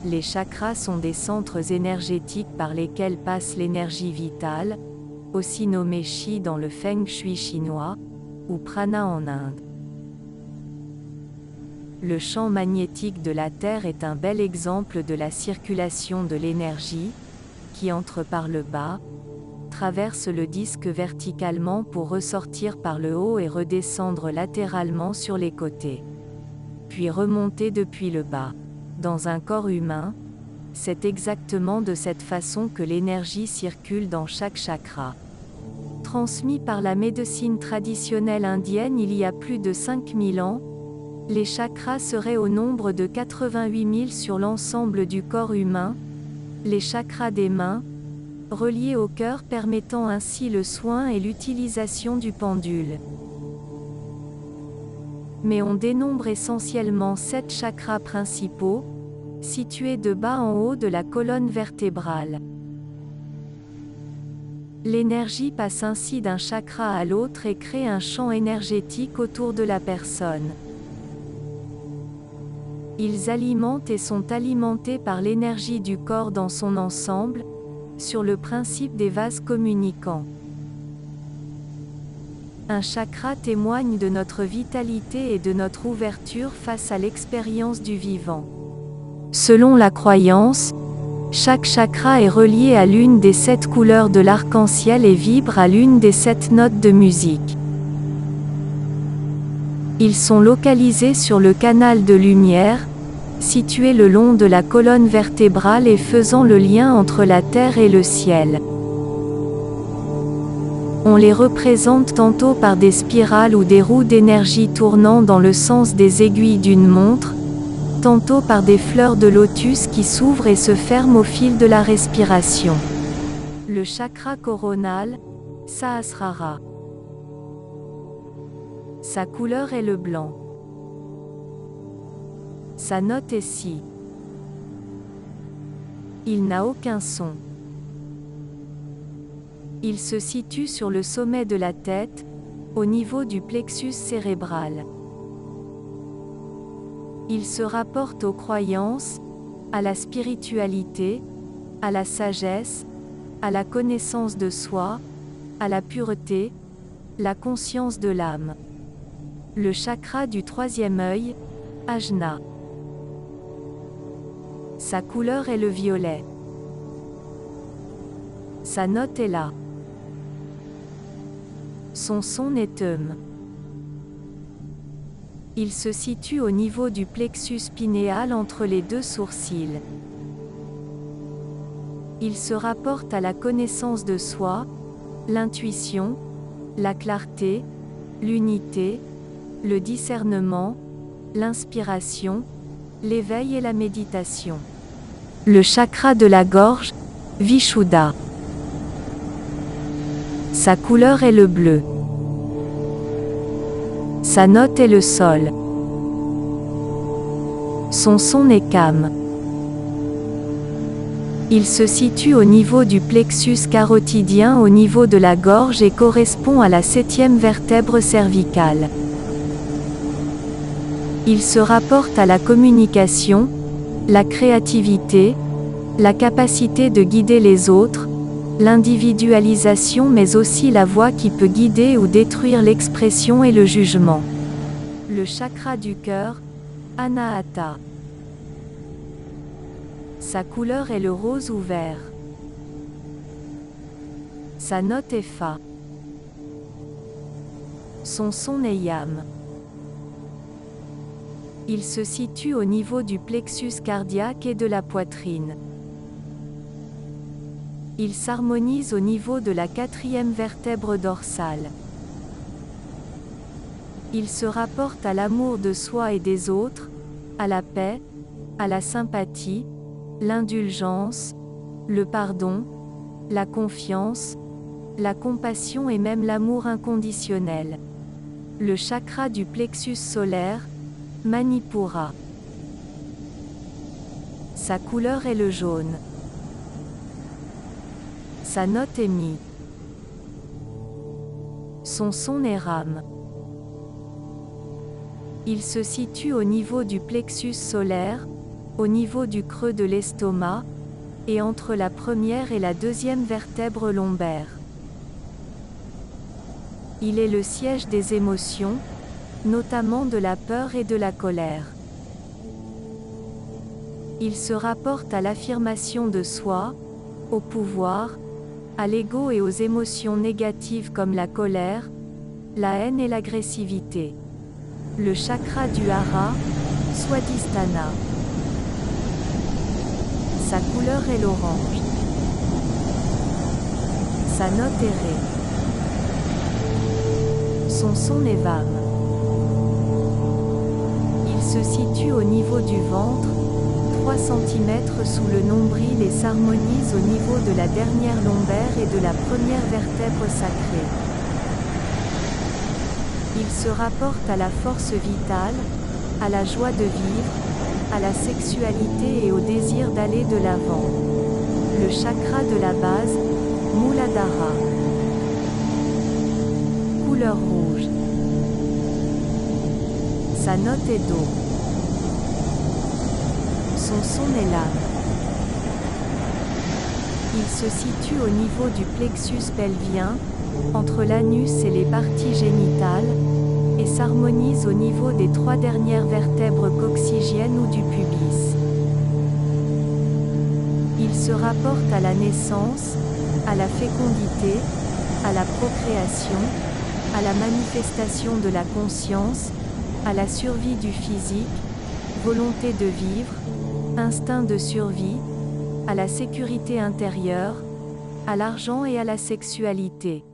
Les chakras sont des centres énergétiques par lesquels passe l'énergie vitale, aussi nommée Qi dans le Feng Shui chinois, ou Prana en Inde. Le champ magnétique de la Terre est un bel exemple de la circulation de l'énergie, qui entre par le bas, traverse le disque verticalement pour ressortir par le haut et redescendre latéralement sur les côtés. Puis remonter depuis le bas. Dans un corps humain, c'est exactement de cette façon que l'énergie circule dans chaque chakra. Transmis par la médecine traditionnelle indienne il y a plus de 5000 ans, les chakras seraient au nombre de 88 000 sur l'ensemble du corps humain, les chakras des mains, reliés au cœur permettant ainsi le soin et l'utilisation du pendule. Mais on dénombre essentiellement 7 chakras principaux, situés de bas en haut de la colonne vertébrale. L'énergie passe ainsi d'un chakra à l'autre et crée un champ énergétique autour de la personne. Ils alimentent et sont alimentés par l'énergie du corps dans son ensemble, sur le principe des vases communicants. Un chakra témoigne de notre vitalité et de notre ouverture face à l'expérience du vivant. Selon la croyance, chaque chakra est relié à l'une des 7 couleurs de l'arc-en-ciel et vibre à l'une des 7 notes de musique. Ils sont localisés sur le canal de lumière, situé le long de la colonne vertébrale et faisant le lien entre la terre et le ciel. On les représente tantôt par des spirales ou des roues d'énergie tournant dans le sens des aiguilles d'une montre, tantôt par des fleurs de lotus qui s'ouvrent et se ferment au fil de la respiration. Le chakra coronal, Sahasrara. Sa couleur est le blanc. Sa note est Si. Il n'a aucun son. Il se situe sur le sommet de la tête, au niveau du plexus cérébral. Il se rapporte aux croyances, à la spiritualité, à la sagesse, à la connaissance de soi, à la pureté, la conscience de l'âme. Le chakra du 3e œil, Ajna. Sa couleur est le violet. Sa note est La. Son son est Il se situe au niveau du plexus pinéal entre les 2 sourcils. Il se rapporte à la connaissance de soi, l'intuition, la clarté, l'unité, le discernement, l'inspiration, l'éveil et la méditation. Le chakra de la gorge, Vishuddha. Sa couleur est le bleu. Sa note est le sol. Son son est Kam. Il se situe au niveau du plexus carotidien au niveau de la gorge et correspond à la 7e vertèbre cervicale. Il se rapporte à la communication, la créativité, la capacité de guider les autres, l'individualisation mais aussi la voix qui peut guider ou détruire l'expression et le jugement. Le chakra du cœur, Anahata. Sa couleur est le rose ou vert. Sa note est Fa. Son son est Yam. Il se situe au niveau du plexus cardiaque et de la poitrine. Il s'harmonise au niveau de la 4e vertèbre dorsale. Il se rapporte à l'amour de soi et des autres, à la paix, à la sympathie, l'indulgence, le pardon, la confiance, la compassion et même l'amour inconditionnel. Le chakra du plexus solaire, Manipura. Sa couleur est le jaune. Sa note est Mi. Son son est Ram. Il se situe au niveau du plexus solaire, au niveau du creux de l'estomac, et entre la première et la deuxième vertèbre lombaire. Il est le siège des émotions, notamment de la peur et de la colère. Il se rapporte à l'affirmation de soi, au pouvoir, à l'ego et aux émotions négatives comme la colère, la haine et l'agressivité. Le chakra du hara, Swadhisthana. Sa couleur est l'orange. Sa note est ré. Son son est vam. Il se situe au niveau du ventre, 3 cm sous le nombril et s'harmonise au niveau de la dernière lombaire et de la première vertèbre sacrée. Il se rapporte à la force vitale, à la joie de vivre, à la sexualité et au désir d'aller de l'avant. Le chakra de la base, Muladhara. Couleur rouge. Sa note est do. Son son est lame. Il se situe au niveau du plexus pelvien, entre l'anus et les parties génitales, et s'harmonise au niveau des 3 dernières vertèbres coccygiennes ou du pubis. Il se rapporte à la naissance, à la fécondité, à la procréation, à la manifestation de la conscience, à la survie du physique, volonté de vivre, instinct de survie, à la sécurité intérieure, à l'argent et à la sexualité.